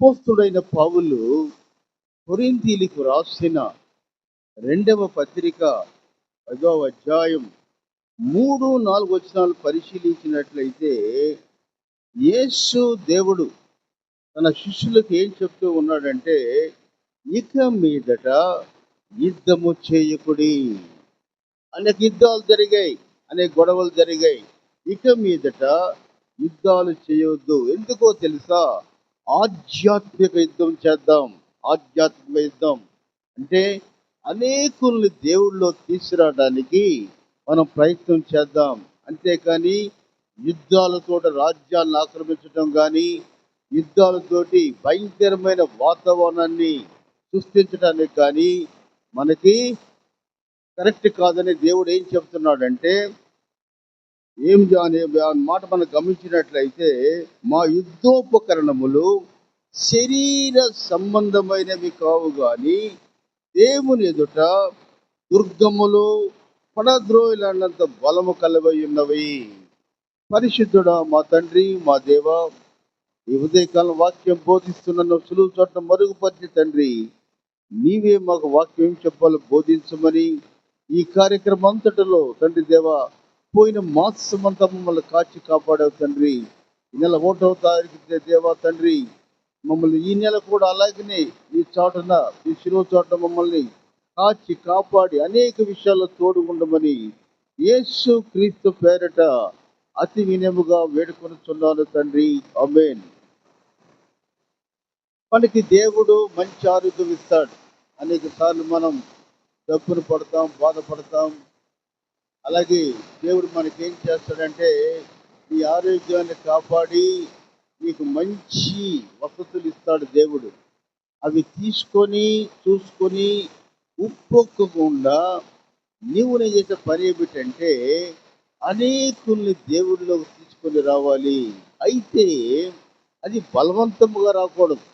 అపోస్తుడైన పౌలు కొరింథీయులకు రాసిన 2వ పత్రిక 10వ అధ్యాయం 3-4 వచనాలు పరిశీలించినట్లయితే, యేసు దేవుడు తన శిష్యులకు ఏం చెప్తూ ఉన్నాడంటే, ఇక మీదట యుద్ధము చేయకుడి. అనేక యుద్ధాలు జరిగాయి, అనేక గొడవలు జరిగాయి. ఇక మీదట యుద్ధాలు చేయవద్దు. ఎందుకో తెలుసా? ఆధ్యాత్మిక యుద్ధం చేద్దాం. ఆధ్యాత్మిక యుద్ధం అంటే అనేకుల్ని దేవుళ్ళలో తీసుకురావడానికి మనం ప్రయత్నం చేద్దాం. అంతేకాని యుద్ధాలతో రాజ్యాలను ఆక్రమించడం కానీ, యుద్ధాలతోటి భయంకరమైన వాతావరణాన్ని సృష్టించడానికి కానీ మనకి కరెక్ట్ కాదని దేవుడు ఏం చెప్తున్నాడంటే, అనే మాట మనం గమనించినట్లయితే, మా యుద్ధోపకరణములు శరీర సంబంధమైనవి కావు గాని దేవుని ఎదుట దుర్గములు పడద్రోయులన్నంత బలము కలవై ఉన్నవి. పరిశుద్ధుడా మా తండ్రి, మా దేవ, ఈ ఉదయకాలం వాక్యం బోధిస్తున్న సులువు చోట మరుగుపరిచి తండ్రి, నీవే మాకు వాక్యం ఏం చెప్పాలో బోధించమని, ఈ కార్యక్రమం అంతటిలో తండ్రి దేవ పోయిన మాసం అంతా మమ్మల్ని కాచి కాపాడావు తండ్రి. ఈ నెల 1వ తారీఖు దేవా తండ్రి, మమ్మల్ని ఈ నెల కూడా అలాగనే ఈ చాటున, ఈ శిలువ చాటున మమ్మల్ని కాచి కాపాడి అనేక విషయాల్లో తోడుగుండమని యేసు క్రీస్తు పేరట అతి వినయముగా వేడుకొనుచున్నాను తండ్రి. ఆమేన్. మనకి దేవుడు మంచి ఆరోగ్యం ఇస్తాడు. అనేక సార్లు మనం డబ్బును పడతాం, బాధపడతాం. అలాగే దేవుడు మనకేం చేస్తాడంటే, ఈ ఆరోగ్యాన్ని కాపాడి నీకు మంచి వసతులు ఇస్తాడు దేవుడు. అవి తీసుకొని చూసుకొని ఉప్పొక్కకుండా నీవు నేను చేసే పని ఏమిటంటే, అనేకుల్ని దేవుడిలోకి తీసుకొని రావాలి. అయితే అది బలవంతముగా రాకూడదు.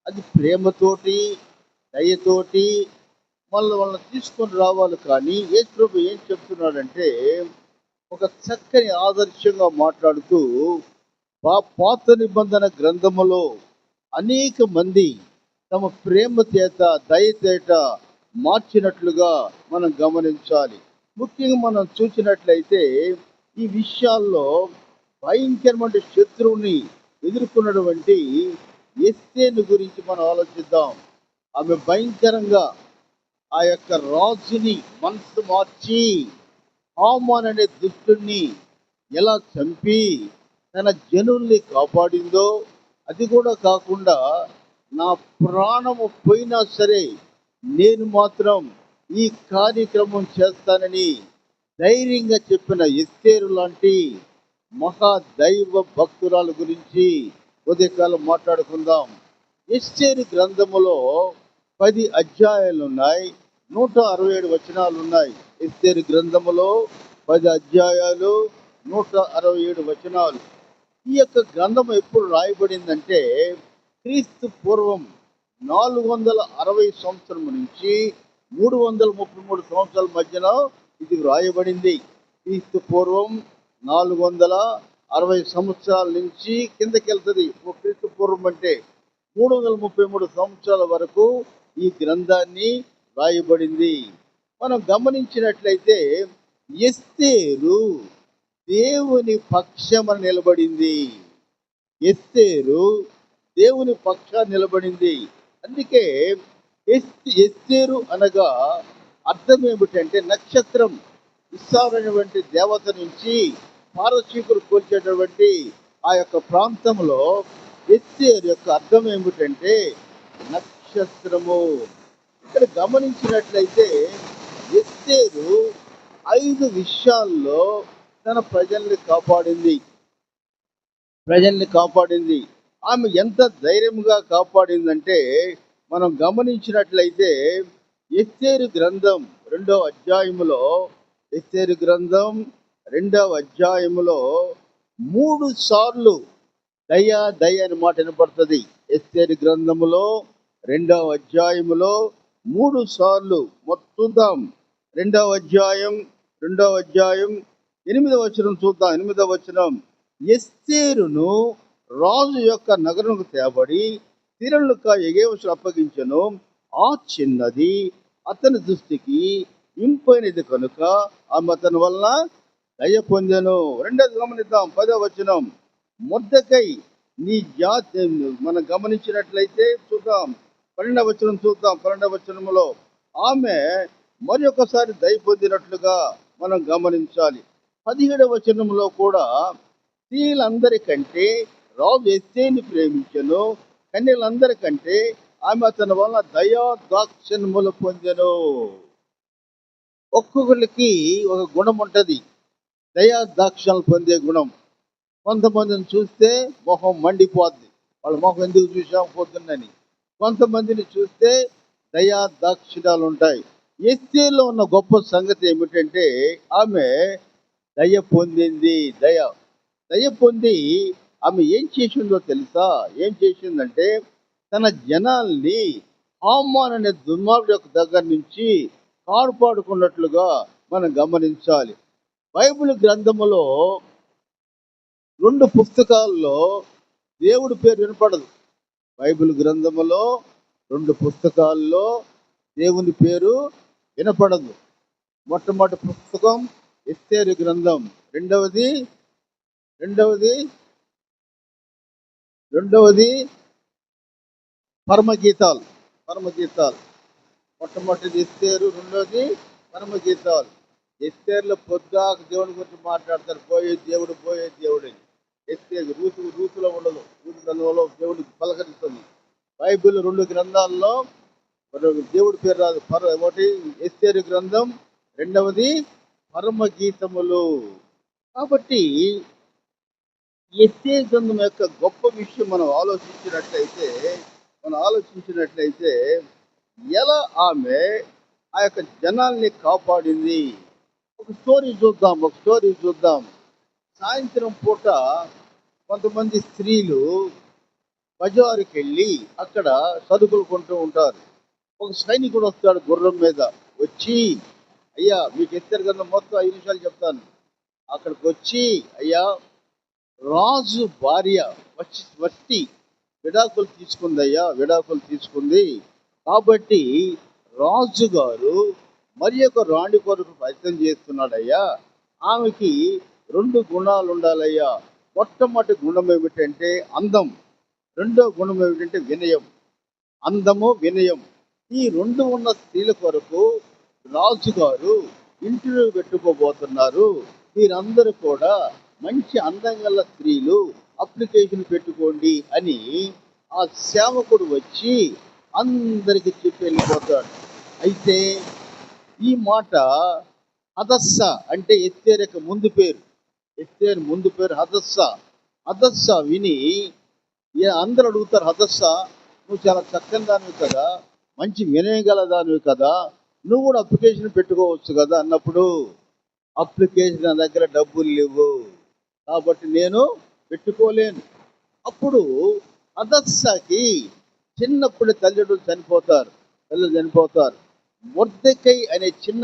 అది ప్రేమతోటి, దయతోటి వాళ్ళని తీసుకొని రావాలి. కానీ యేసు ప్రభు ఏం చెప్తున్నాడంటే, ఒక చక్కని ఆదర్శంగా మాట్లాడుతూ, పాత నిబంధన గ్రంథములో అనేక మంది తమ ప్రేమ చేత, దయ చేత మార్చినట్లుగా మనం గమనించాలి. ముఖ్యంగా మనం చూసినట్లయితే ఈ విషయాల్లో భయంకరమైన శత్రువుని ఎదుర్కొన్నటువంటి ఎస్తేరు గురించి మనం ఆలోచిద్దాం. ఆమె భయంకరంగా ఆ యొక్క రాజుని మనసు మార్చి హామాన్ అనే దుష్టుణ్ణి ఎలా చంపి తన జనుల్ని కాపాడిందో, అది కూడా కాకుండా నా ప్రాణము పోయినా సరే నేను మాత్రం ఈ కార్యక్రమం చేస్తానని ధైర్యంగా చెప్పిన ఎస్తేరు లాంటి మహాదైవ భక్తురాల గురించి ఉదయకాలం మాట్లాడుకుందాం. ఎస్తేరు గ్రంథములో 10 అధ్యాయాలు ఉన్నాయి, 167 వచనాలు ఉన్నాయి. ఎస్తేరు గ్రంథములో 10 అధ్యాయాలు, 167 వచనాలు. ఈ యొక్క గ్రంథం ఎప్పుడు రాయబడిందంటే, క్రీస్తు పూర్వం 460 సంవత్సరం నుంచి 333 సంవత్సరాల మధ్యన ఇది రాయబడింది. క్రీస్తు పూర్వం 460 సంవత్సరాల నుంచి కిందకి వెళ్తుంది. క్రీస్తు పూర్వం అంటే 333 సంవత్సరాల వరకు ఈ గ్రంథాన్ని రాయబడింది. మనం గమనించినట్లయితే ఎస్తేరు దేవుని పక్షమున నిలబడింది. ఎస్తేరు దేవుని పక్షాన్ని నిలబడింది. అందుకే ఎస్తేరు అనగా అర్థం ఏమిటంటే, నక్షత్రం. ఇస్సారు అనేటువంటి దేవత నుంచి పారసీకులు కోల్చేటటువంటి ఆ యొక్క ప్రాంతంలో ఎస్తేరు యొక్క అర్థం ఏమిటంటే నక్షత్రము. ఇక్కడ గమనించినట్లయితే ఎస్తేరు 5 విషయాల్లో తన ప్రజల్ని కాపాడింది. ఆమె ఎంత ధైర్యంగా కాపాడిందంటే, మనం గమనించినట్లయితే ఎస్తేరు గ్రంథం 2వ అధ్యాయములో 3 సార్లు దయ అని మాట వినపడుతుంది. ఎస్తేరు గ్రంథములో 2వ అధ్యాయములో 3 సార్లు. మొత్తం 2వ అధ్యాయం 8వ వచనం చూద్దాం. 8వ వచనం, ఎస్తేరును రాజు యొక్క నగరంకు తేబడి తిరలుక ఎగేవచ్చును అప్పగించెను. ఆ చిన్నది అతని దృష్టికి ఇంపైనది కనుక ఆమె అతని వలన దయ పొందెను. రెండోది గమనిద్దాం, 10వ వచనం. మొర్దెకై నీ జాతి మనం గమనించినట్లయితే చూద్దాం, 12వ వచనం చూద్దాం. 12వ వచనంలో ఆమె మరి ఒకసారి దయ పొందినట్లుగా మనం గమనించాలి. 17వ వచనంలో కూడా స్త్రీలందరికంటే రాజు ఎస్తేరుని ప్రేమించెను, కన్యలందరికంటే ఆమె అతని వలన దయా దాక్షిణ్యములు పొందెను. ఒక్కొక్కరికి ఒక గుణం ఉంటది, దయా దాక్షిణ్యాలు పొందే గుణం. కొంతమందిని చూస్తే మొహం మండిపోద్ది, వాళ్ళ మొహం ఎందుకు చూసాం పొద్దున్నని. కొంతమందిని చూస్తే దయా దాక్షిణ్యాలు ఉంటాయి. ఎస్తేరులో ఉన్న గొప్ప సంగతి ఏమిటంటే ఆమె దయ పొందింది. దయ పొంది ఆమె ఏం చేసిందో తెలుసా? ఏం చేసిందంటే తన జనాల్ని హామాన్ అనే దుర్మార్గుడి యొక్క దగ్గర నుంచి కాపాడుకున్నట్లుగా మనం గమనించాలి. బైబిల్ గ్రంథములో 2 పుస్తకాల్లో దేవుడి పేరు వినపడదు. బైబిల్ గ్రంథములో 2 పుస్తకాల్లో దేవుని పేరు వినపడదు. మొట్టమొదటి పుస్తకం ఎస్తేరు గ్రంథం, రెండవది పరమగీతాలు. మొట్టమొదటిది ఎస్తేరు, రెండవది పరమగీతాలు. ఎస్తేరులో పొద్దాక దేవుడి గురించి మాట్లాడతారు, పోయే దేవుడు అని. ఎస్తేరు రూతులో ఉండదు, రూతు గ్రంథంలో దేవుడికి పలకరిస్తుంది. బైబిల్ 2 గ్రంథాల్లో దేవుడి పేరు రాదు. ఒకటి ఎస్తేరు గ్రంథం, రెండవది పరమగీతములు. కాబట్టి ఎస్తేరు గ్రంథం యొక్క గొప్ప విషయం మనం ఆలోచించినట్లయితే ఎలా ఆమె ఆ యొక్క జనాల్ని కాపాడింది. ఒక స్టోరీ చూద్దాం. సాయంత్రం పూట కొంతమంది స్త్రీలు బజారుకి వెళ్ళి అక్కడ సరుకులు కొంటూ ఉంటారు. ఒక సైనికుడు వస్తాడు గుర్రం మీద వచ్చి, అయ్యా మీకు ఎస్తేరు గ్రంథం మొత్తం 5 నిమిషాలు చెప్తాను. అక్కడికి వచ్చి, అయ్యా రాజు భార్య వచ్చి విడాకులు తీసుకుంది కాబట్టి రాజుగారు మరి ఒక రాణి కొరకు ప్రయత్నం చేస్తున్నాడయ్యా. ఆమెకి 2 గుణాలు ఉండాలయ్యా. మొట్టమొదటి గుణం ఏమిటంటే అందం, రెండో గుణం ఏమిటంటే వినయం. అందము, వినయం, ఈ 2 ఉన్న స్త్రీల కొరకు రాజుగారు ఇంటర్వ్యూ పెట్టుకోబోతున్నారు. మీరందరూ కూడా మంచి అందం గల స్త్రీలు, అప్లికేషన్ పెట్టుకోండి అని ఆ సేవకుడు వచ్చి అందరికి చెప్పి వెళ్ళిపోతాడు. అయితే ఈ మాట హదస్స అంటే ఎస్తేరు ముందు పేరు హదస్స విని అందరూ అడుగుతారు, హదస్స నువ్వు చాలా చక్కని దానివి కదా, మంచి వినయం గల దానివి కదా, నువ్వు కూడా అప్లికేషన్ పెట్టుకోవచ్చు కదా అన్నప్పుడు, అప్లికేషన్ నా దగ్గర డబ్బులు లేవు కాబట్టి నేను పెట్టుకోలేను. అప్పుడు హదస్సాకి చిన్నప్పుడు తల్లిదండ్రులు చనిపోతారు. మొర్దెకై అనే చిన్న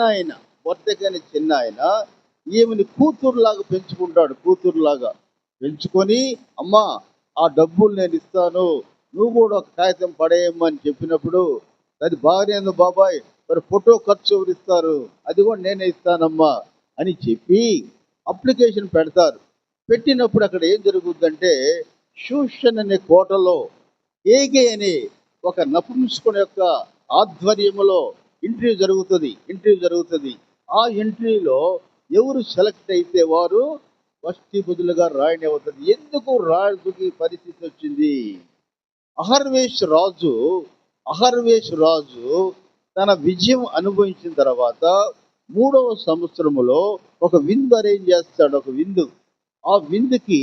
ఆయన ఈమెని కూతురులాగా పెంచుకొని, అమ్మా ఆ డబ్బులు నేను ఇస్తాను, నువ్వు కూడా ఒక కాగితం పడేయమ్మని చెప్పినప్పుడు, అది బాగానే బాబాయ్, మరి ఫోటో ఖర్చు ఎవరు ఇస్తారు, అది కూడా నేనే ఇస్తానమ్మా అని చెప్పి అప్లికేషన్ పెడతారు. పెట్టినప్పుడు అక్కడ ఏం జరుగుతుందంటే షూషన్ అనే కోటలో ఏగే అనే ఒక నపుంసకుని యొక్క ఆధ్వర్యంలో ఇంటర్వ్యూ జరుగుతుంది. ఆ ఇంటర్వ్యూలో ఎవరు సెలెక్ట్ అయితే వారు ఫస్ట్ బదులుగా రాయని అవుతుంది. ఎందుకు రాజుకి పరిస్థితి వచ్చింది? అహర్వేష్ రాజు తన విజయం అనుభవించిన తర్వాత 3వ సంవత్సరములో ఒక విందు అరేంజ్ చేస్తాడు. ఆ విందుకి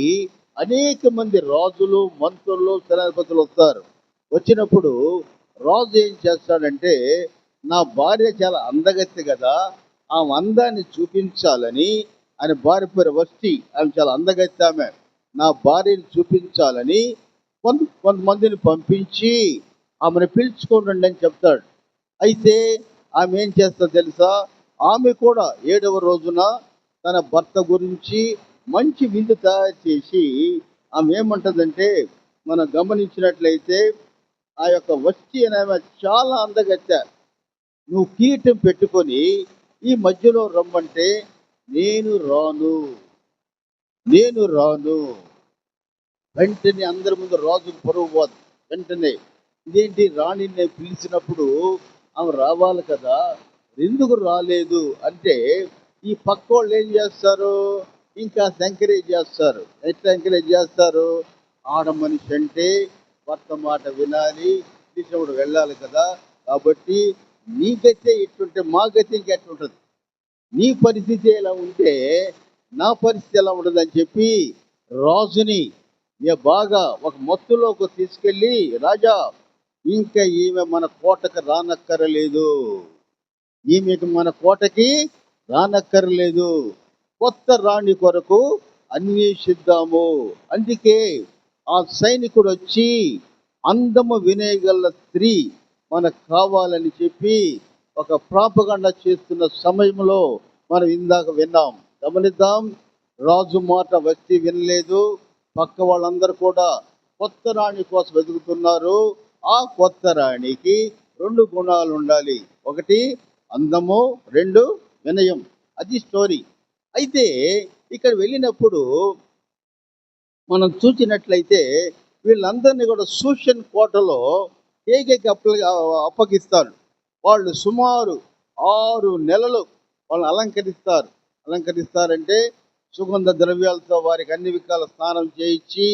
అనేక మంది రాజులు, మంత్రులు, సేనాధిపతులు వస్తారు. వచ్చినప్పుడు రాజు ఏం చేస్తాడంటే, నా భార్య చాలా అందగత్తె కదా, ఆమె అందాన్ని చూపించాలని, ఆయన భార్య పేరు వష్టి, ఆమె చాలా అందగత్తె, ఆమె నా భార్యని చూపించాలని కొంతమందిని పంపించి ఆమెను పిలుచుకోండి అని చెప్తాడు. అయితే ఆమె ఏం చేస్తా తెలుసా? ఆమె కూడా 7వ రోజున తన భర్త గురించి మంచి విందు తయారు చేసి ఆమె ఏమంటదంటే, మనం గమనించినట్లయితే ఆ యొక్క వష్టి అనే ఆమె చాలా అందగత్తె. నువ్వు కిరీటం పెట్టుకొని ఈ మధ్యలో రమ్మంటే నేను రాను, నేను రాను. వెంటనే అందరి ముందు రాజుకు పరువు పోదు. వెంటనే ఇదేంటి రాణిని నేను పిలిచినప్పుడు ఆమె రావాలి కదా, ఎందుకు రాలేదు అంటే ఈ పక్కోళ్ళు ఏం చేస్తారు, ఇంకా ఎంకరేజ్ చేస్తారు. ఎట్లా ఎంకరేజ్ చేస్తారు, ఆడ మనిషి అంటే భర్త మాట వినాలి, పిలిచినప్పుడు వెళ్ళాలి కదా, కాబట్టి నీ గతే ఇట్టుంటే మా గతి ఇంకెట్లుంటుంది, నీ పరిస్థితి ఎలా ఉంటే నా పరిస్థితి ఎలా ఉంటుంది అని చెప్పి రాజుని బాగా ఒక మత్తులోకి తీసుకెళ్ళి, రాజా ఇంకా ఈమె మన కోటకు రానక్కరలేదు, ఈమెకు మన కోటకి రానక్కర్లేదు, కొత్త రాణి కొరకు అన్వేషిద్దాము. అందుకే ఆ సైనికుడు వచ్చి అందము వినేయగల స్త్రీ మనకు కావాలని చెప్పి ఒక ప్రాపగండ చేస్తున్న సమయంలో మనం ఇందాక విన్నాం. గమనిద్దాం, రాజు మాట వ్యక్తి వినలేదు, పక్క వాళ్ళందరూ కూడా కొత్త రాణి కోసం వెతుకుతున్నారు. ఆ కొత్త రాణికి 2 గుణాలు ఉండాలి, ఒకటి అందము, 2 వినయం. అది స్టోరీ. అయితే ఇక్కడ వెళ్ళినప్పుడు మనం చూసినట్లయితే వీళ్ళందరినీ కూడా సూషన్ కోటలో ఏకైక అప్పగిస్తారు. వాళ్ళు సుమారు 6 నెలలు వాళ్ళు అలంకరిస్తారంటే సుగంధ ద్రవ్యాలతో వారికి అన్ని విధాల స్నానం చేయించి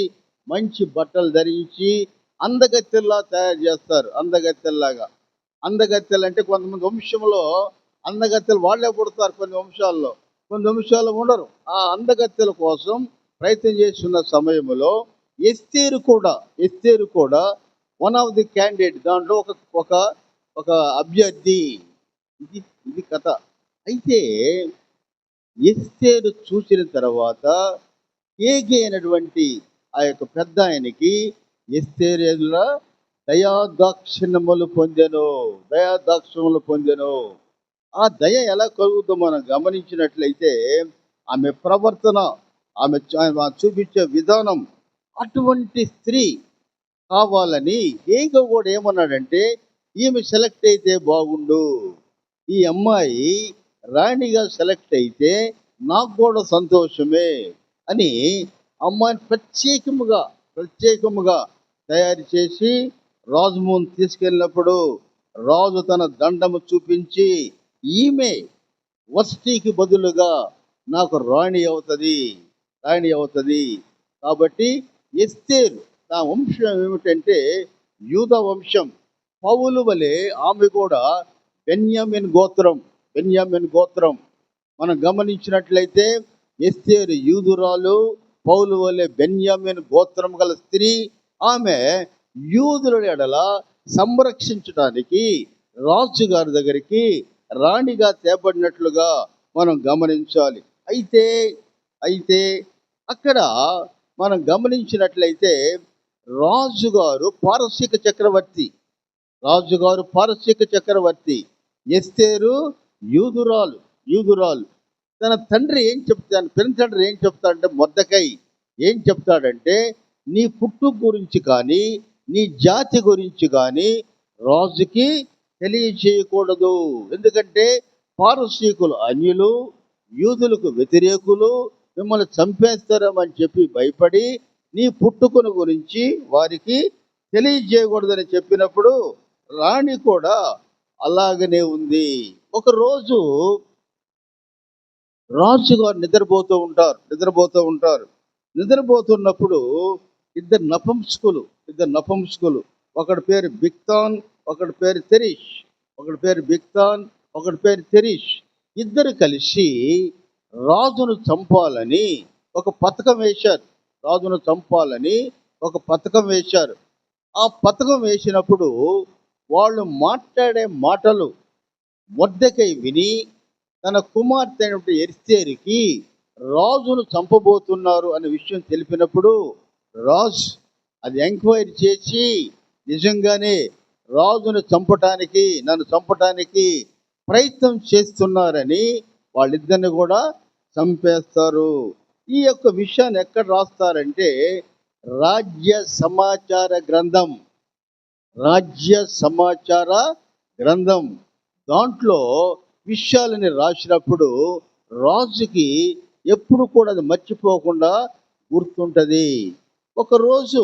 మంచి బట్టలు ధరించి అందగత్తెల్లా తయారు చేస్తారు. అందగత్తెలు అంటే కొంతమంది వంశంలో అందగత్తెలు వాళ్ళే పుడతారు, కొన్ని వంశాల్లో ఉండరు. ఆ అందగత్తెల కోసం ప్రయత్నం చేస్తున్న సమయంలో ఎస్తేరు కూడా వన్ ఆఫ్ ది క్యాండిడేట్, దాంట్లో ఒక ఒక అభ్యర్థి. ఇది కథ. అయితే ఎస్తేరు చూసిన తర్వాత ఏగే అయినటువంటి ఆ యొక్క పెద్ద ఆయనకి ఎస్తేరు ఎదుట దయాదాక్షిణ్యములు పొందెను. ఆ దయ ఎలా కలుగుతుందో మనం గమనించినట్లయితే ఆమె ప్రవర్తన, ఆమె చూపించే విధానం, అటువంటి స్త్రీ కావాలని ఏగో కూడా ఏమన్నాడంటే, ఈమె సెలెక్ట్ అయితే బాగుండు, ఈ అమ్మాయి రాణిగా సెలెక్ట్ అయితే నాకు కూడా సంతోషమే అని అమ్మాయిని ప్రత్యేకముగా తయారు చేసి రాజు ముందు తీసుకెళ్ళినప్పుడు రాజు తన దండము చూపించి, ఈమె వష్టికి బదులుగా నాకు రాణి అవుతుంది. కాబట్టి ఎస్తేరు నా వంశం ఏమిటంటే యూద వంశం. పౌలు వలె ఆమె కూడా బెన్యామిన్ గోత్రం. మనం గమనించినట్లయితే ఎస్తేరు యూదురాలు, పౌలు వలె బెన్యామిన్ గోత్రం గల స్త్రీ. ఆమె యూదుల ఎడల సంరక్షించడానికి రాజుగారి దగ్గరికి రాణిగా తేబడినట్లుగా మనం గమనించాలి. అయితే అక్కడ మనం గమనించినట్లయితే రాజుగారు పారసీక చక్రవర్తి, ఎస్తేరు యూదురాలు. తన తండ్రి పెనతండ్రి ఏం చెప్తాడంటే, మొర్దెకై ఏం చెప్తాడంటే, నీ పుట్టుక గురించి కానీ నీ జాతి గురించి కానీ రాజుకి తెలియచేయకూడదు, ఎందుకంటే పారసీకులు అన్యులు, యూదులకు వ్యతిరేకులు, మిమ్మల్ని చంపేస్తారని చెప్పి భయపడి నీ పుట్టుకను గురించి వారికి తెలియజేయకూడదని చెప్పినప్పుడు రాణి కూడా అలాగనే ఉంది. ఒకరోజు రాజుగారు నిద్రపోతూ ఉంటారు. నిద్రపోతున్నప్పుడు ఇద్దరు నపుంసకులు, ఒకడి పేరు బిక్తాన్, ఒకడి పేరు తెరీష్, ఇద్దరు కలిసి రాజును చంపాలని ఒక పథకం వేశారు. ఆ పథకం వేసినప్పుడు వాళ్ళు మాట్లాడే మాటలు మొర్దెకై విని తన కుమార్తె అయినటువంటి ఎస్తేరుకి రాజును చంపబోతున్నారు అనే విషయం తెలిపినప్పుడు రాజు అది ఎంక్వైరీ చేసి నిజంగానే రాజును నన్ను చంపటానికి ప్రయత్నం చేస్తున్నారని వాళ్ళిద్దరిని కూడా చంపేస్తారు. ఈ యొక్క విషయాన్ని ఎక్కడ రాస్తారంటే రాజ్య సమాచార గ్రంథం. రాజ్య సమాచార గ్రంథం. దాంట్లో విషయాలని రాసినప్పుడు రాజుకి ఎప్పుడు కూడా అది మర్చిపోకుండా గుర్తుంటది. ఒకరోజు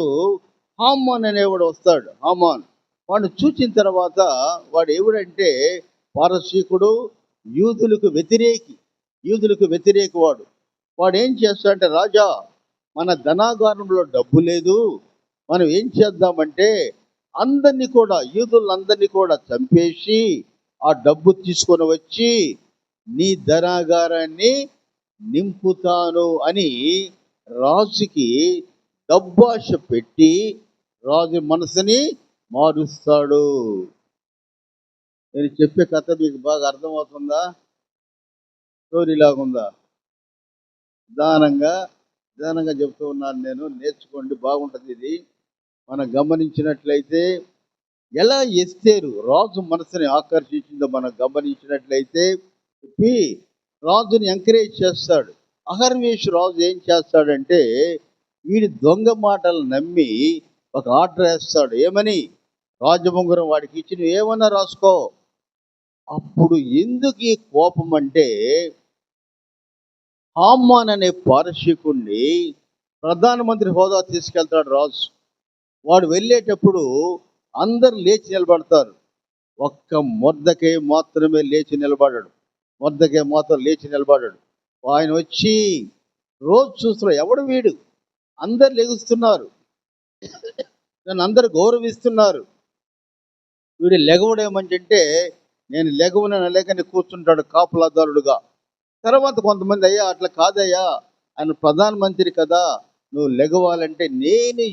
హామాన్ అనేవాడు వస్తాడు. హామాన్ వాడిని చూసిన తర్వాత వాడు ఎవడంటే పారసీకుడు, యూదులకు వ్యతిరేకి వాడు. వాడు ఏం చేస్తాడంటే, రాజా మన ధనాగారంలో డబ్బు లేదు, మనం ఏం చేద్దామంటే యూదులందరినీ కూడా చంపేసి ఆ డబ్బు తీసుకొని వచ్చి నీ ధనాగారాన్ని నింపుతాను అని రాజుకి డబ్బాష పెట్టి రాజు మనసుని మారుస్తాడు. నేను చెప్పే కథ మీకు బాగా అర్థమవుతుందా? స్టోరీలాగుందా? నిదానంగా చెప్తూ ఉన్నాను నేను. నేర్చుకోండి, బాగుంటుంది ఇది. మనం గమనించినట్లయితే ఎలా ఎస్తేరు రాజు మనసుని ఆకర్షించిందో మనం గమనించినట్లయితే చెప్పి రాజుని ఎంకరేజ్ చేస్తాడు. అహర్వేషు రాజు ఏం చేస్తాడంటే వీడి దొంగ మాటలు నమ్మి ఒక ఆర్డర్ వేస్తాడు. ఏమని? రాజముంగురం వాడికి ఇచ్చి నువ్వు ఏమన్నా రాసుకో. అప్పుడు ఎందుకు ఈ కోపం అంటే హామాన్ అనే పారసీకుణ్ణి ప్రధానమంత్రి హోదా తీసుకెళ్తాడు రాజు. వాడు వెళ్ళేటప్పుడు అందరు లేచి నిలబడతారు. ఒక్క మొర్దెకై మాత్రమే లేచి నిలబడ్డాడు. ఆయన వచ్చి రోజు చూస్తున్నారు, ఎవడు వీడు? అందరు లెగుస్తున్నారు, నన్ను అందరు గౌరవిస్తున్నారు, వీడు లెగవడేమంటే నేను లెగవనని లేకని కూర్చుంటాడు కాపులాదారుడుగా. తర్వాత కొంతమంది, అయ్యా అట్లా కాదయ్యా, ఆయన ప్రధానమంత్రి కదా, నువ్వు లెగవాలంటే నేను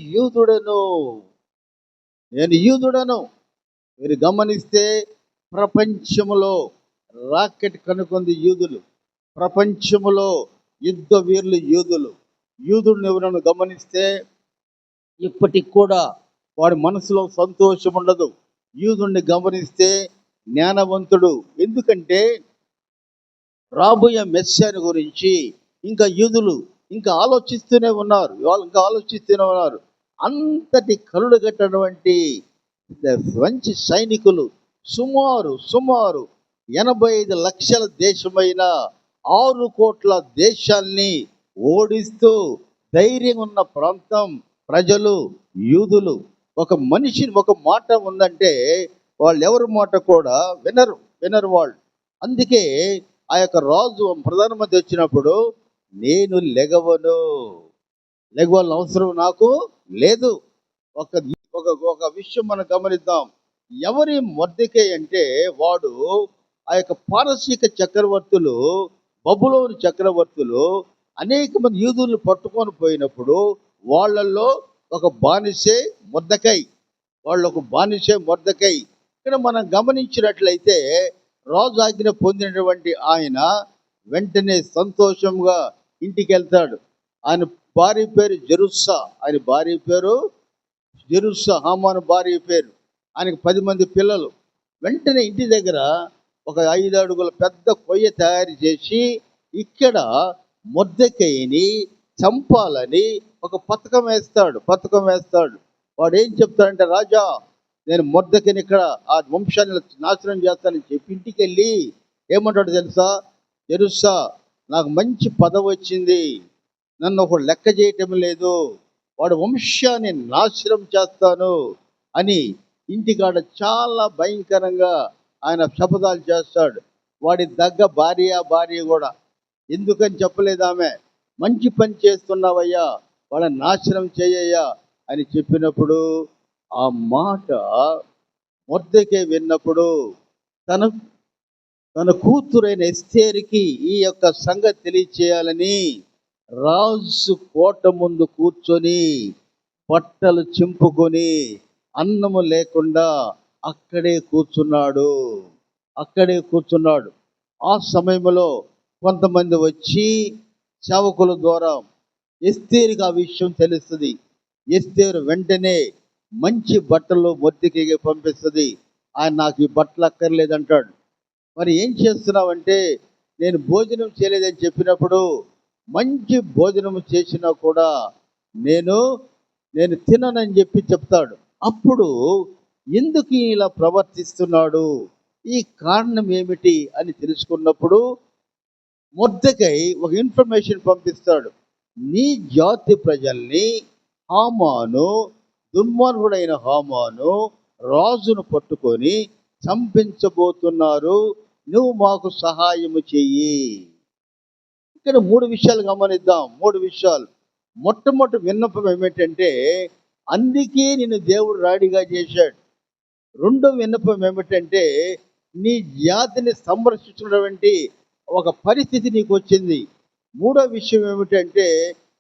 యూదుడను. మీరు గమనిస్తే ప్రపంచంలో రాకెట్ కనుకొంది యూదులు, ప్రపంచంలో యుద్ధ వీరులు యూదుడిని ఎవరನ್ನು గమనిస్తే ఇప్పటికి కూడా వాడి మనసులో సంతోషం ఉండదు. యూదుడిని గమనిస్తే జ్ఞానవంతుడు. ఎందుకంటే రాబోయే మెస్సియాని గురించి ఇంకా యూదులు ఆలోచిస్తూనే ఉన్నారు. అంతటి కరుడు కట్టినటువంటి మంచి సైనికులు సుమారు 85 లక్షల దేశమైన 6 కోట్ల దేశాల్ని ఓడిస్తూ ధైర్యం ఉన్న ప్రాంతం ప్రజలు యూదులు. ఒక మాట ఉందంటే వాళ్ళు ఎవరి మాట కూడా వినరు వాళ్ళు. అందుకే ఆ యొక్క రాజు ప్రధానమంత్రి వచ్చినప్పుడు నేను లెగవాలని అవసరం నాకు లేదు. ఒక విషయం మనం గమనిద్దాం. ఎవరి మొర్దెకై అంటే వాడు ఆ యొక్క పారసీక చక్రవర్తులు, బబులోను చక్రవర్తులు అనేక మంది యూదులను పట్టుకొని పోయినప్పుడు వాళ్ళల్లో ఒక బానిసే మొర్దెకై. ఇక్కడ మనం గమనించినట్లయితే రాజు ఆజ్ఞ పొందినటువంటి ఆయన వెంటనే సంతోషంగా ఇంటికి వెళ్తాడు. ఆయన భార్య పేరు జెరుస్సా, హామాను భార్య పేరు. ఆయనకు 10 మంది పిల్లలు. వెంటనే ఇంటి దగ్గర ఒక 5 అడుగుల పెద్ద కొయ్య తయారు చేసి ఇక్కడ మొర్దెకైని చంపాలని ఒక పథకం వేస్తాడు. వాడు ఏం చెప్తాడంటే, రాజా నేను మొర్దెకైని ఇక్కడ ఆ వంశాన్ని నాశనం చేస్తానని చెప్పి ఇంటికి వెళ్ళి ఏమంటాడు తెలుసా? జెరుస్సా, నాకు మంచి పదవి వచ్చింది, నన్ను ఒకడు లెక్క చేయటం లేదు, వాడు వంశాన్ని నాశనం చేస్తాను అని ఇంటికాడ చాలా భయంకరంగా ఆయన శపథాలు చేస్తాడు. వాడి దగ్గ భార్య కూడా ఎందుకని చెప్పలేదు ఆమె, మంచి పని చేస్తున్నావయ్యా, వాళ్ళని నాశనం చేయయ్యా అని చెప్పినప్పుడు ఆ మాట మొర్దెకై విన్నప్పుడు తన కూతురైన ఎస్తేరుకి ఈ యొక్క సంగతి తెలియచేయాలని రాజు కోట ముందు కూర్చొని బట్టలు చింపుకొని అన్నము లేకుండా అక్కడే కూర్చున్నాడు. ఆ సమయంలో కొంతమంది వచ్చి సేవకుల ద్వారా ఎస్తేరుకి ఆ విషయం తెలుస్తుంది. ఎస్తేరు వెంటనే మంచి బట్టలు మొర్దెకైకి పంపిస్తుంది. ఆయన నాకు ఈ బట్టలు అక్కర్లేదంటాడు. మరి ఏం చేస్తున్నావంటే నేను భోజనం చేయలేదని చెప్పినప్పుడు మంచి భోజనం చేసినా కూడా నేను నేను తిననని చెప్తాడు. అప్పుడు ఎందుకు ఇలా ప్రవర్తిస్తున్నాడు, ఈ కారణం ఏమిటి అని తెలుసుకున్నప్పుడు మొర్దెకై ఒక ఇన్ఫర్మేషన్ పంపిస్తాడు. నీ జాతి ప్రజల్ని హామాను, దుర్మార్గుడైన హామాను రాజును పట్టుకొని చంపించబోతున్నారు, నువ్వు మాకు సహాయము చెయ్యి. ఇక్కడ 3 విషయాలు గమనిద్దాం. 3 విషయాలు. మొట్టమొదటి విన్నపం ఏమిటంటే, అందుకే నిన్ను దేవుడు రాడిగా చేశాడు. రెండో విన్నపం ఏమిటంటే, నీ జాతిని సంరక్షించినటువంటి ఒక పరిస్థితి నీకు వచ్చింది. మూడో విషయం ఏమిటంటే,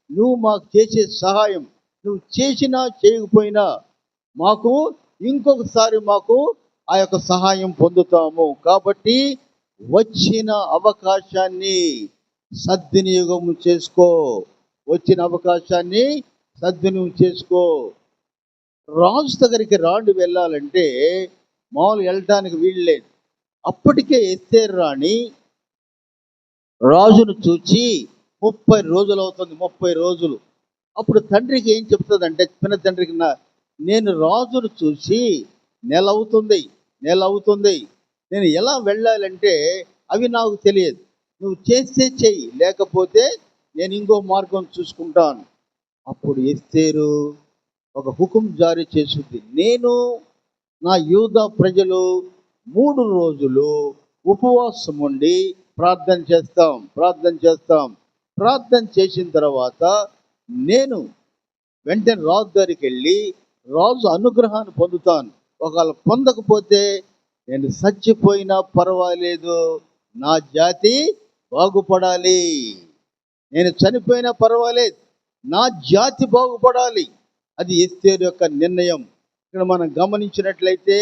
నువ్వు మాకు చేసే సహాయం, నువ్వు చేసినా చేయకపోయినా మాకు ఇంకొకసారి ఆ యొక్క సహాయం పొందుతాము. కాబట్టి వచ్చిన అవకాశాన్ని సద్వినియోగం చేసుకో. వచ్చిన అవకాశాన్ని సద్వినియోగం చేసుకో. రాజు దగ్గరికి వెళ్ళాలంటే మామూలు వెళ్ళటానికి వీలు లేదు. అప్పటికే ఎస్తేరు రాణి రాజును చూచి 30 రోజులు అవుతుంది. 30 రోజులు. అప్పుడు తండ్రికి ఏం చెప్తుందంటే, చిన్న తండ్రికి, నేను రాజును చూసి నెల అవుతుంది, నేను ఎలా వెళ్ళాలంటే అవి నాకు తెలియదు, నువ్వు చేస్తే చెయ్యి, లేకపోతే నేను ఇంకో మార్గం చూసుకుంటాను. అప్పుడు ఎస్తేరు ఒక హుకుం జారీ చేసింది. నేను నా యూదా ప్రజలు 3 రోజులు ఉపవాసం ఉండి ప్రార్థన చేస్తాం. ప్రార్థన చేసిన తర్వాత నేను వెంటనే రాజు దగ్గరికి వెళ్ళి రాజు అనుగ్రహాన్ని పొందుతాను. ఒకవేళ పొందకపోతే నేను చచ్చిపోయినా పర్వాలేదు, నా జాతి బాగుపడాలి. నేను చనిపోయినా పర్వాలేదు, నా జాతి బాగుపడాలి. అది ఎస్తేరు యొక్క నిర్ణయం. ఇక్కడ మనం గమనించినట్లయితే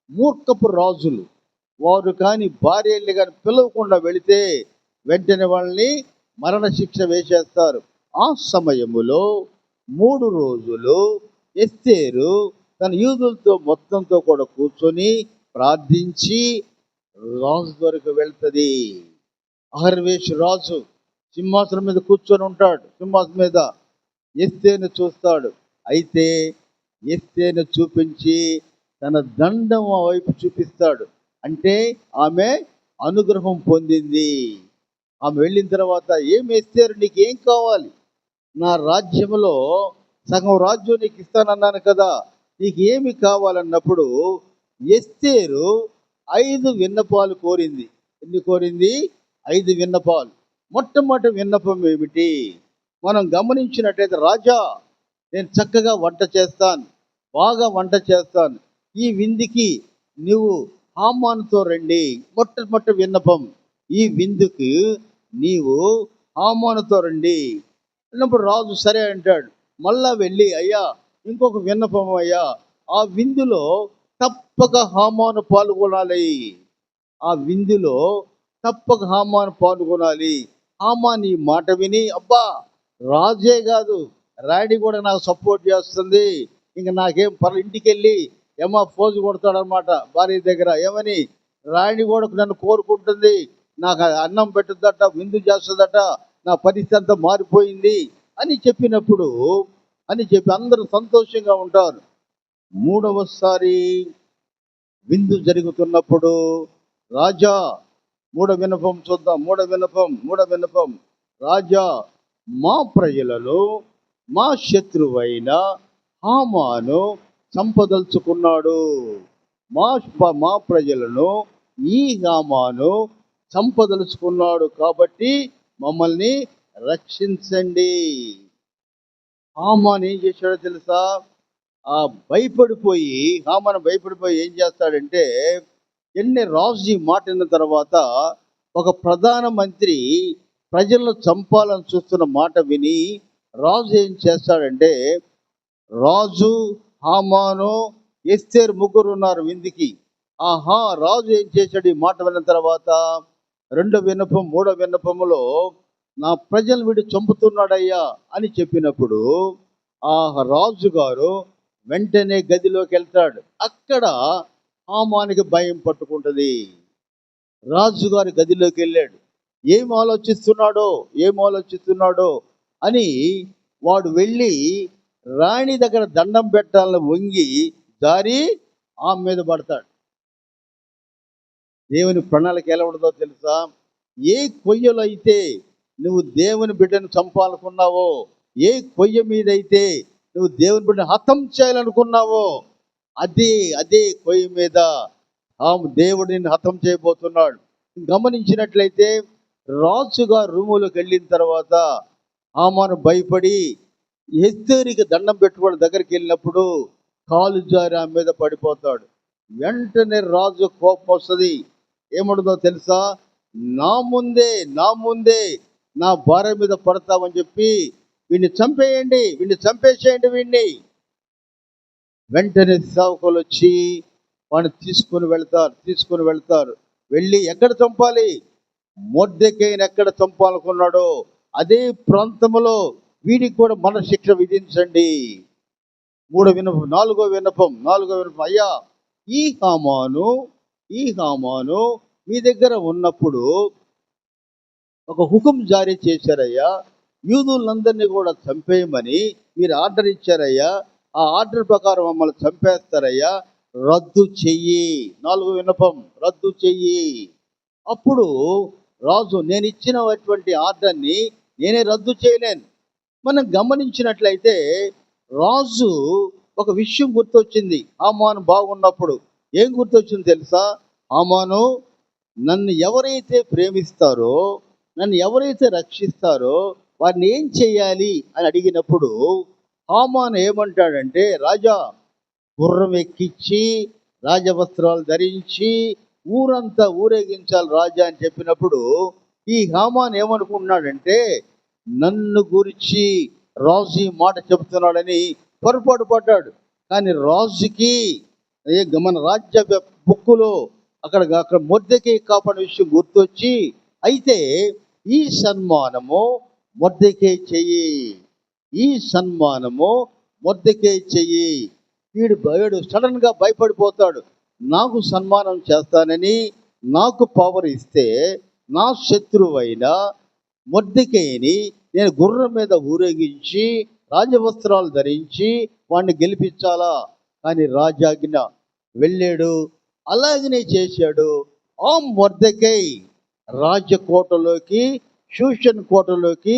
మూర్ఖపు రాజులు వారు కానీ భార్యలు కానీ పిలవకుండా వెళితే వెంటనే వాళ్ళని మరణశిక్ష వేసేస్తారు. ఆ సమయములో 3 రోజులు ఎస్తేరు తన యూదులతో మొత్తంతో కూడా కూర్చొని ప్రార్థించి రాజు వరకు వెళ్తుంది. అహర్వేషు రాజు సింహాసనం మీద కూర్చొని ఉంటాడు. సింహాసనం మీద ఎస్తేరును చూస్తాడు. అయితే ఎస్తేరును చూపించి తన దండం ఆ వైపు చూపిస్తాడు. అంటే ఆమె అనుగ్రహం పొందింది. ఆమె వెళ్ళిన తర్వాత, ఏం ఎస్తేరు, నీకు ఏం కావాలి? నా రాజ్యంలో సగం రాజ్యం నీకు ఇస్తానన్నాను కదా, నీకు ఏమి కావాలన్నప్పుడు ఎస్తేరు 5 విన్నపాలు కోరింది. ఎన్ని కోరింది? 5 విన్నపాలు. మొట్టమొదటి విన్నపం ఏమిటి? మనం గమనించినట్టయితే, రాజా, నేను చక్కగా వంట చేస్తాను, బాగా వంట చేస్తాను, ఈ విందుకి నువ్వు హామానుతో రండి. మొట్టమొదటి విన్నపం, ఈ విందుకు నీవు హామానుతో రండి అన్నప్పుడు రాజు సరే అంటాడు. మళ్ళా వెళ్ళి, అయ్యా ఇంకొక విన్నపం అయ్యా, ఆ విందులో తప్పక హామాను పాల్గొనాలి. ఆ విందులో తప్పక హామాను పాల్గొనాలి. హామాను ఈ మాట విని, అబ్బా, రాజే కాదు రాణి కూడా నాకు సపోర్ట్ చేస్తుంది, ఇంక నాకేం ఇంటికి వెళ్ళి ఫోజు కొడతాడనమాట భార్య దగ్గర. ఏమని? రాణి కూడా నన్ను కోరుకుంటుంది, నాకు అన్నం పెట్టుదట, విందు చేస్తుందట, నా పరిస్థితి అంతా మారిపోయింది అని చెప్పి అందరూ సంతోషంగా ఉంటారు. 3వసారి విందు జరుగుతున్నప్పుడు రాజా, మూడో విన్నపం చూద్దాం. మూడో విన్నపం, రాజా, మా ప్రజలలో మా శత్రువైన హామాను చంపదలుచుకున్నాడు. మా ప్రజలను ఈ హామాను చంపదలుచుకున్నాడు, కాబట్టి మమ్మల్ని రక్షించండి. హామాను ఏం చేశాడో తెలుసా? హామాను భయపడిపోయి ఏం చేస్తాడంటే, రాజు ఈ మాట విన్న తర్వాత ఒక ప్రధానమంత్రి ప్రజలను చంపాలని చూస్తున్న మాట విని రాజు ఏం చేస్తాడంటే, రాజు, హామాను, ఎస్తేరు ముగ్గురు ఉన్నారు విందుకి. రాజు ఏం చేశాడు? ఈ మాట విన్న తర్వాత మూడో విన్నపములో, నా ప్రజలు వీడు చంపుతున్నాడయ్యా అని చెప్పినప్పుడు ఆ రాజు గారు వెంటనే గదిలోకి వెళ్తాడు. అక్కడ హామానికి భయం పట్టుకుంటుంది. రాజుగారి గదిలోకి వెళ్ళాడు. ఏం ఆలోచిస్తున్నాడో అని వాడు వెళ్ళి రాణి దగ్గర దండం పెట్టాలని వంగి జారి ఆమె మీద పడతాడు. దేవుని ప్రణాళిక ఎలా ఉండదో తెలుసా? ఏ కొయ్యలో అయితే నువ్వు దేవుని బిడ్డను చంపాలనుకున్నావో, ఏ కొయ్య మీద అయితే నువ్వు దేవుని బిడ్డను హతం చేయాలనుకున్నావో, అదే అదే కొయ్య మీద దేవుడిని హతం చేయబోతున్నాడు. గమనించినట్లయితే రాజుగా రూములోకి వెళ్ళిన తర్వాత హామాను భయపడి ఎస్తేరుకి దండం పెట్టుకోవడం దగ్గరికి వెళ్ళినప్పుడు కాలు జారి ఆమె మీద పడిపోతాడు. వెంటనే రాజు కోపం వస్తుంది. ఏముండదో తెలుసా? నా ముందే నా భార్య మీద పడతామని చెప్పి వీడిని చంపేసేయండి వీడిని. వెంటనే సేవకులు వచ్చి వాడిని తీసుకుని వెళ్తారు. వెళ్ళి ఎక్కడ చంపాలి? మొర్దెకైని ఎక్కడ చంపాలనుకున్నాడో అదే ప్రాంతంలో వీడికి కూడా మన శిక్ష విధించండి. నాలుగో విన్నపం, అయ్యా ఈ హామాను మీ దగ్గర ఉన్నప్పుడు ఒక హుకుం జారీ చేశారయ్యా, యూదులందరినీ కూడా చంపేయమని మీరు ఆర్డర్ ఇచ్చారయ్యా. ఆ ఆర్డర్ ప్రకారం మమ్మల్ని చంపేస్తారయ్యా, రద్దు చెయ్యి. నాలుగో విన్నపం, రద్దు చెయ్యి. అప్పుడు రాజు, నేను ఇచ్చినటువంటి ఆర్డర్ని నేనే రద్దు చేయలేను. మనం గమనించినట్లయితే రాజు ఒక విషయం గుర్తొచ్చింది. హామాను బాగున్నప్పుడు ఏం గుర్తొచ్చింది తెలుసా? హామాను, నన్ను ఎవరైతే ప్రేమిస్తారో, నన్ను ఎవరైతే రక్షిస్తారో వారిని ఏం చేయాలి అని అడిగినప్పుడు హామాను ఏమంటాడంటే, రాజా గుర్రం ఎక్కించి రాజవస్త్రాలు ధరించి ఊరంతా ఊరేగించాలి రాజా అని చెప్పినప్పుడు ఈ హామాను ఏమనుకున్నాడంటే, నన్ను గురించి రాజు ఈ మాట చెబుతున్నాడని పొరపాటు పడ్డాడు. కానీ రాజుకి మన రాజ్య బుక్కులో అక్కడ మొర్దెకై కాపాడే విషయం గుర్తొచ్చి, అయితే ఈ సన్మానము మొర్దెకై చెయ్యి. వీడు సడన్ గా భయపడిపోతాడు. నాకు సన్మానం చేస్తానని నాకు పవర్ ఇస్తే నా శత్రువైన మొర్దెకైని నేను గుర్రం మీద ఊరేగించి రాజవస్త్రాలు ధరించి వాడిని గెలిపించాలా? కానీ రాజాజ్ఞ. వెళ్ళాడు, అలాగనే చేశాడు. ఆ మొర్దెకై రాజకోటలోకి, షూషన్ కోటలోకి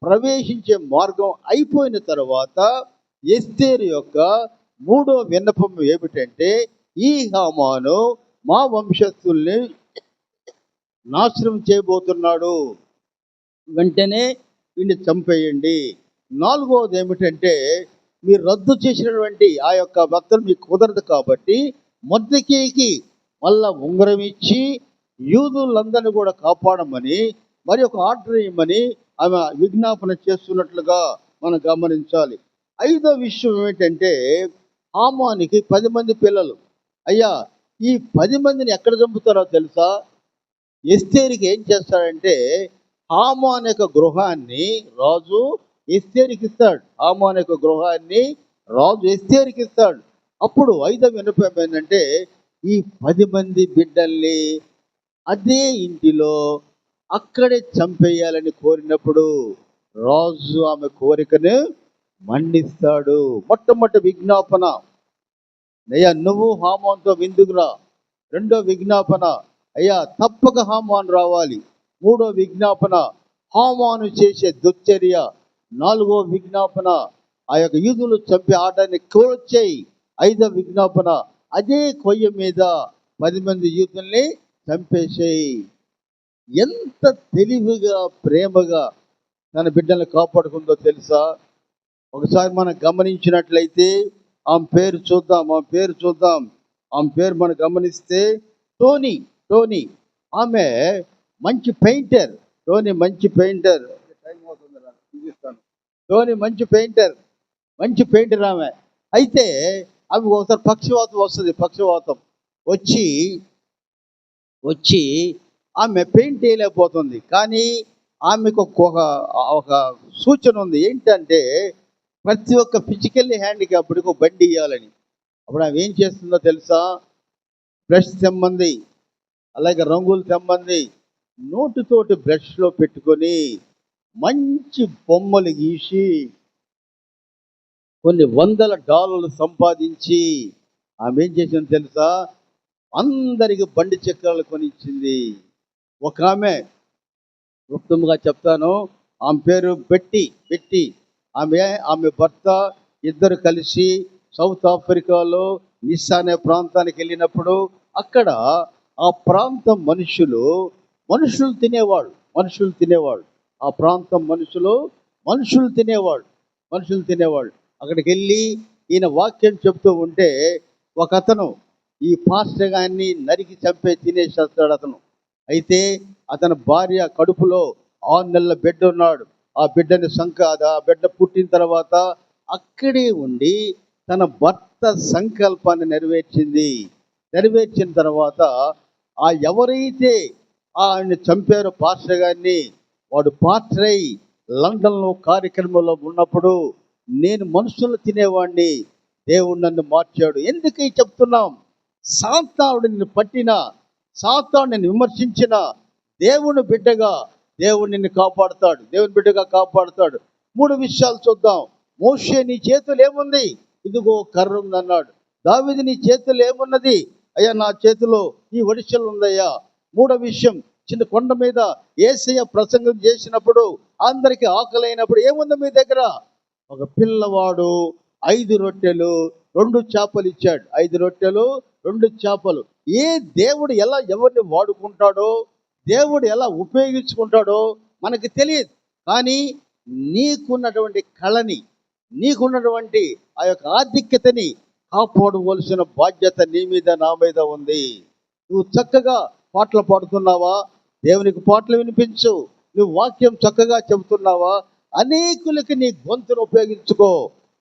ప్రవేశించే మార్గం అయిపోయిన తర్వాత ఎస్తేరు యొక్క మూడో విన్నపం ఏమిటంటే, ఈ హామాను మా వంశస్థుల్ని నాశనం చేయబోతున్నాడు, వెంటనే వీడిని చంపేయండి. నాలుగవది ఏమిటంటే, మీరు రద్దు చేసినటువంటి ఆ యొక్క భక్తులు మీకు కుదరదు కాబట్టి మొర్దెకైకి మళ్ళా ఉంగరం ఇచ్చి యూదులందరినీ కూడా కాపాడమని మరి ఒక ఆర్డర్ ఇవ్వమని ఆమె విజ్ఞాపన చేస్తున్నట్లుగా మనం గమనించాలి. ఐదో విషయం ఏమిటంటే, హామానికి 10 మంది పిల్లలు. అయ్యా ఈ 10 మందిని ఎక్కడ చంపుతారో తెలుసా? ఎస్తేరుకి ఏం చేస్తాడంటే, హామాను యొక్క గృహాన్ని రాజు ఎస్తేరుకి ఇస్తాడు. హామాను యొక్క గృహాన్ని రాజు ఎస్తేరుకి ఇస్తాడు. అప్పుడు 5వ విన్నపం ఏంటంటే, ఈ 10 మంది బిడ్డల్ని అదే ఇంటిలో అక్కడే చంపేయాలని కోరినప్పుడు రాజు ఆమె కోరికను మన్నిస్తాడు. మొట్టమొదటి విజ్ఞాపన, అయ్యా నువ్వు హామానుతో విందుకురా. రెండో విజ్ఞాపన, అయ్యా తప్పక హామాను రావాలి. మూడో విజ్ఞాపన, హామాను చేసే దుశ్చర్య. నాలుగో విజ్ఞాపన, ఆ యొక్క యూదులు చంపే ఆర్డర్ని క్లోజ్ చేయి. 5వ విజ్ఞాపన, అదే కొయ్య మీద 10 మంది యూదుల్ని చంపేసేయి. ఎంత తెలివిగా ప్రేమగా తన బిడ్డల్ని కాపాడుకుందో తెలుసా? ఒకసారి మనం గమనించినట్లయితే ఆమె పేరు చూద్దాం. ఆమె పేరు మనం గమనిస్తే టోనీ. ఆమె మంచి పెయింటర్. టోనీ మంచి పెయింటర్ ఆమె. అయితే ఆమె ఒకసారి పక్షవాతం వచ్చి ఆమె పెయింట్ వేయలేకపోతుంది. కానీ ఆమెకు ఒక సూచన ఉంది. ఏంటంటే, ప్రతి ఒక్క ఫిజికల్ హ్యాండిక్యాప్డ్కి ఒక బండి ఇవ్వాలని. అప్పుడు ఆమె ఏం చేస్తుందో తెలుసా? బ్రష్ తెమ్మంది, అలాగే రంగులు తెమ్మంది. నోటితోటి బ్రష్లో పెట్టుకొని మంచి బొమ్మలు గీసి కొన్ని $100 సంపాదించి ఆమె ఏం చేసింది తెలుసా? అందరికి బండి చక్రాలు కొనిచ్చింది. ఒక ఆమె గుప్తంగా చెప్తాను, ఆమె పేరు బెట్టి. ఆమె భర్త ఇద్దరు కలిసి సౌత్ ఆఫ్రికాలో నిస్సా అనే ప్రాంతానికి వెళ్ళినప్పుడు అక్కడ ఆ ప్రాంతం మనుషులు తినేవాళ్ళు. ఆ ప్రాంతం మనుషులు తినేవాళ్ళు. అక్కడికి వెళ్ళి ఈయన వాక్యం చెప్తూ ఉంటే ఒక అతను ఈ పాస్టర్ గారిని నరికి చంపే తినేసేస్తాడు అతను. అయితే అతని భార్య కడుపులో 6 నెలల బిడ్డ ఉన్నాడు. ఆ బిడ్డ పుట్టిన తర్వాత అక్కడే ఉండి తన భర్త సంకల్పాన్ని నెరవేర్చిన తర్వాత ఆ ఎవరైతే ఆయన చంపారో పాస్టర్ గారిని, వాడు పాస్టర్ అయి లండన్లో కార్యక్రమంలో ఉన్నప్పుడు నేను మనుషులు తినేవాడిని, దేవుడు నన్ను మార్చాడు. ఎందుకు చెప్తున్నాం? సాతానుడు నిన్ను పట్టిన, సాతానుడు నిన్ను విమర్శించిన దేవుని బిడ్డగా దేవుడు కాపాడుతాడు. 3 విషయాలు చూద్దాం. మోషే నీ చేతులు ఏముంది? ఇదిగో కర్ర ఉందన్నాడు. దావీదు నీ చేతులు ఏమున్నది? అయ్యా నా చేతిలో ఈ ఒడిశలు ఉందయ్యా. 3వ విషయం, చిన్న కొండ మీద యేసయ్య ప్రసంగం చేసినప్పుడు అందరికీ ఆకలైనప్పుడు ఏముంది మీ దగ్గర? ఒక పిల్లవాడు 5 రొట్టెలు 2 చేపలు ఇచ్చాడు. 5 రొట్టెలు 2 చేపలు. దేవుడు ఎలా ఎవరిని వాడుకుంటాడో, దేవుడు ఎలా ఉపయోగించుకుంటాడో మనకి తెలియదు. కానీ నీకున్నటువంటి కళని, నీకున్నటువంటి ఆ యొక్క ఆధిక్యతని కాపాడవలసిన బాధ్యత నీ మీద, నా మీద ఉంది. నువ్వు చక్కగా పాటలు పాడుతున్నావా? దేవునికి పాటలు వినిపించు. నువ్వు వాక్యం చక్కగా చెబుతున్నావా? అనేకులకి నీ గొంతును ఉపయోగించుకో.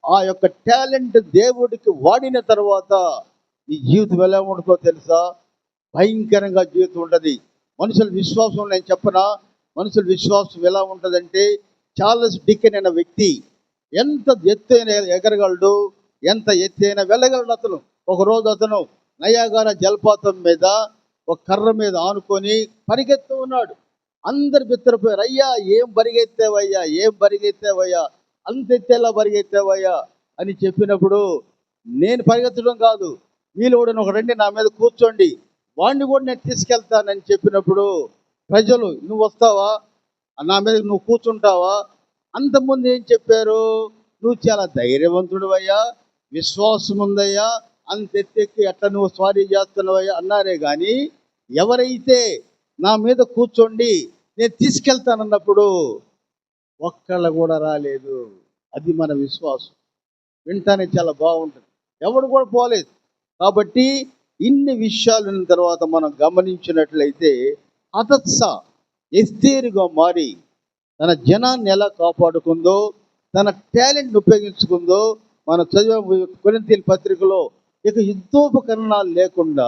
ఆ యొక్క టాలెంట్ దేవుడికి వాడిన తర్వాత నీ జీవితం ఎలా ఉంటుందో తెలుసా? భయంకరంగా జీవితం ఉంటుంది. మనుషుల విశ్వాసం నేను చెప్పనా? మనుషుల విశ్వాసం ఎలా ఉంటుందంటే, చార్లెస్ డికెన్ అనే వ్యక్తి ఎంత ఎత్తైన ఎగరగలడు, ఎంత ఎత్తైన వెళ్ళగలడు అతను. ఒకరోజు అతను నయాగారా జలపాతం మీద ఒక కర్ర మీద ఆనుకొని పరిగెత్తు ఉన్నాడు. అందరు బిత్తరపోయారు. అయ్యా ఏం పరిగెత్తావయ్యా, అంత ఎత్తేలా పరిగెత్తావయ్యా అని చెప్పినప్పుడు, నేను పరిగెత్తడం కాదు, వీళ్ళు కూడా ఒక రండి నా మీద కూర్చోండి, వాడిని కూడా నేను తీసుకెళ్తానని చెప్పినప్పుడు ప్రజలు, నువ్వు వస్తావా, నా మీద నువ్వు కూర్చుంటావా? అంతకుముందు ఏం చెప్పారు? నువ్వు చాలా ధైర్యవంతుడు అయ్యా, విశ్వాసం ఉందయ్యా, అంత ఎత్తెక్కి ఎట్లా నువ్వు స్వారీ చేస్తున్నావయ్యా అన్నారే కానీ ఎవరైతే నా మీద కూర్చోండి నేను తీసుకెళ్తానన్నప్పుడు ఒక్కళ్ళు కూడా రాలేదు. అది మన విశ్వాసం. వింటానికి చాలా బాగుంటుంది, ఎవడు కూడా పోలేదు. కాబట్టి ఇన్ని విషయాలు ఉన్న తర్వాత మనం గమనించినట్లయితే హతత్సా ఎస్తేరుగా మారి తన జనాన్ని ఎలా కాపాడుకుందో, తన టాలెంట్ని ఉపయోగించుకుందో. మన చదివే కొరింథీయుల పత్రికలో ఇక యుద్ధోపకరణాలు లేకుండా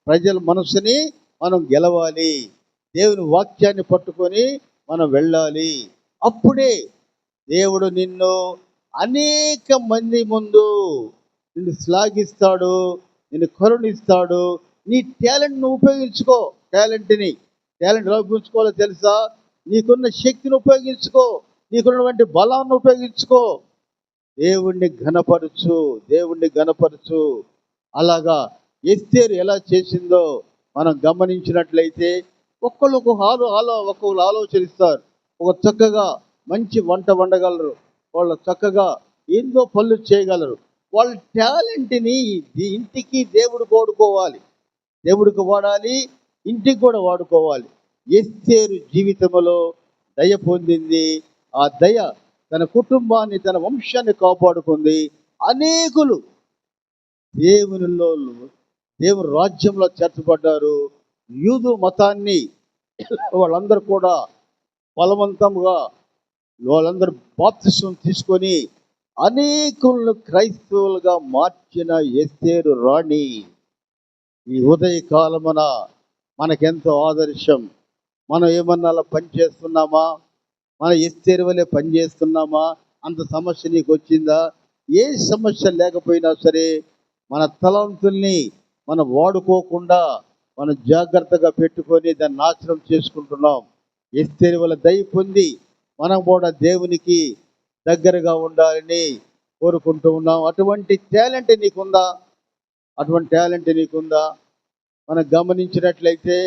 ప్రజల మనసుని మనం గెలవాలి. దేవుని వాక్యాన్ని పట్టుకొని మనం వెళ్ళాలి. అప్పుడే దేవుడు నిన్ను అనేక మంది ముందు నిన్ను శ్లాఘిస్తాడు, నిన్ను కరుణిస్తాడు. నీ టాలెంట్ను ఉపయోగించుకో. టాలెంట్ ఎలా ఉపయోగించుకోవాలో తెలుసా? నీకున్న శక్తిని ఉపయోగించుకో, నీకున్నటువంటి బలాన్ని ఉపయోగించుకో. దేవుణ్ణి ఘనపరచు. అలాగా ఎస్తేరు ఎలా చేసిందో మనం గమనించినట్లయితే ఒక్కొక్కరు ఆలోచనిస్తారు. ఒక చక్కగా మంచి వంట వండగలరు, వాళ్ళు చక్కగా ఏందో పనులు చేయగలరు. వాళ్ళ టాలెంట్ని ఇంటికి దేవుడికి వాడాలి, ఇంటికి కూడా వాడుకోవాలి. ఎస్తేరు జీవితంలో దయ పొందింది. ఆ దయ తన కుటుంబాన్ని, తన వంశాన్ని కాపాడుకుంది. అనేకులు దేవుని రాజ్యంలో చేర్చబడ్డారు. యూదు మతాన్ని వాళ్ళందరూ కూడా బలవంతంగా వాళ్ళందరూ బాప్తిసం తీసుకొని అనేకులను క్రైస్తవులుగా మార్చిన ఎస్తేరు రాణి ఈ ఉదయ కాలమున మనకెంతో ఆదర్శం. మనం ఏమన్నా అలా పనిచేస్తున్నామా? మన ఎస్తేరు వలె పనిచేస్తున్నామా? అంత సమస్య నీకు వచ్చిందా? ఏ సమస్య లేకపోయినా సరే మన తలంతుల్ని మనం వాడుకోకుండా మనం జాగ్రత్తగా పెట్టుకొని దాన్ని నాశనం చేసుకుంటున్నాం. ఎస్తేరు వలె దయ పొంది మనం కూడా దేవునికి దగ్గరగా ఉండాలని కోరుకుంటూ ఉన్నాం. అటువంటి టాలెంట్ నీకుందా? అటువంటి టాలెంట్ నీకుందా? మనం గమనించినట్లయితే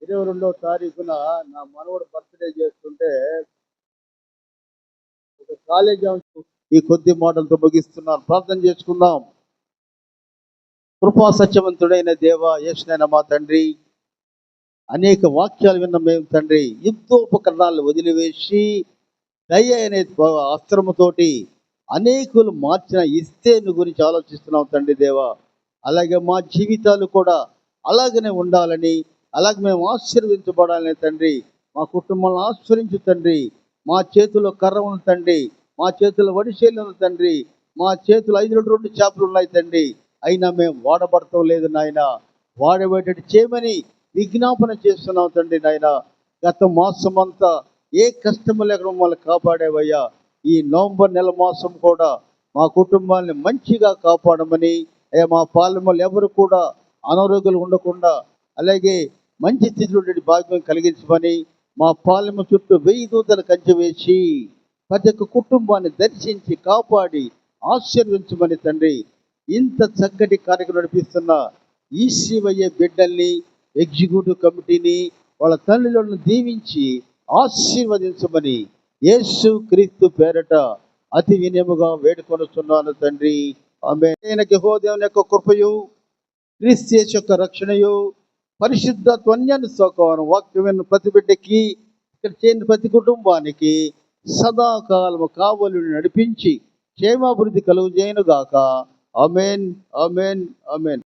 22వ తారీఖున నా మనవడు బర్త్డే చేస్తుంటే ఒక కాలేజీ ఈ కొద్ది మాటలతో ముగిస్తున్నాను. ప్రార్థన చేసుకుందాం. కృపా సత్యవంతుడైన దేవ, యేసునైన మా తండ్రి, అనేక వాక్యాలు విన్న మేము తండ్రి యుద్ధోపకరణాలు వదిలివేసి దయ అనే అస్త్రముతోటి అనేకులు మార్చిన ఇస్తేను గురించి ఆలోచిస్తున్నాం తండ్రి దేవ. అలాగే మా జీవితాలు కూడా అలాగనే ఉండాలని, అలాగే మేము ఆశీర్వదించబడాలని తండ్రి, మా కుటుంబాలను ఆశ్రయించు తండ్రి. మా చేతిలో కర్ర ఉంది తండ్రి, మా చేతిలో వడిసేలు ఉంది తండ్రి, మా చేతిలో 5 చేపలు ఉన్నాయి తండ్రి. అయినా మేము వాడబడటం లేదు నాయన. వాడబెట్టేటి చేయమని విజ్ఞాపన చేస్తున్నాం తండ్రి నాయన. గత మాసం అంతా ఏ కష్టము లేకుండా మమ్మల్ని కాపాడేవయ్యా. ఈ నవంబర్ నెల మాసం కూడా మా కుటుంబాన్ని మంచిగా కాపాడమని, అయ్యా మా పాలెములు ఎవరు కూడా అనారోగ్యాలు ఉండకుండా, అలాగే మంచి స్థితిలో ఉండే భాగ్యం కలిగించమని, మా పాలెము చుట్టూ 1000 దూతలు కంచె వేసి ప్రతి ఒక్క కుటుంబాన్ని దర్శించి కాపాడి ఆశీర్వించమని తండ్రి. ఇంత చక్కటి కార్యక్రమం నడిపిస్తున్న ఈసీవయ్యే బిడ్డల్ని, ఎగ్జిక్యూటివ్ కమిటీని, వాళ్ళ తల్లిదండ్రులను దీవించి ఆశీర్వదించమని యేసు క్రీస్తు పేరట అతి వినయముగా వేడుకొనుచున్నాను తండ్రి. ఆమేన్. యెహోవా యొక్క కృపయు, క్రీస్తు యేసు యొక్క రక్షణయు, పరిశుద్ధత్వన్యాన్ని సోకవను వాక్యమైన ప్రతి బిడ్డకి, ఇక్కడ చేయని ప్రతి కుటుంబానికి సదాకాలము కావలి నడిపించి క్షేమాభివృద్ధి కలుగు చేయను గాక. ఆమేన్, ఆమేన్, ఆమేన్.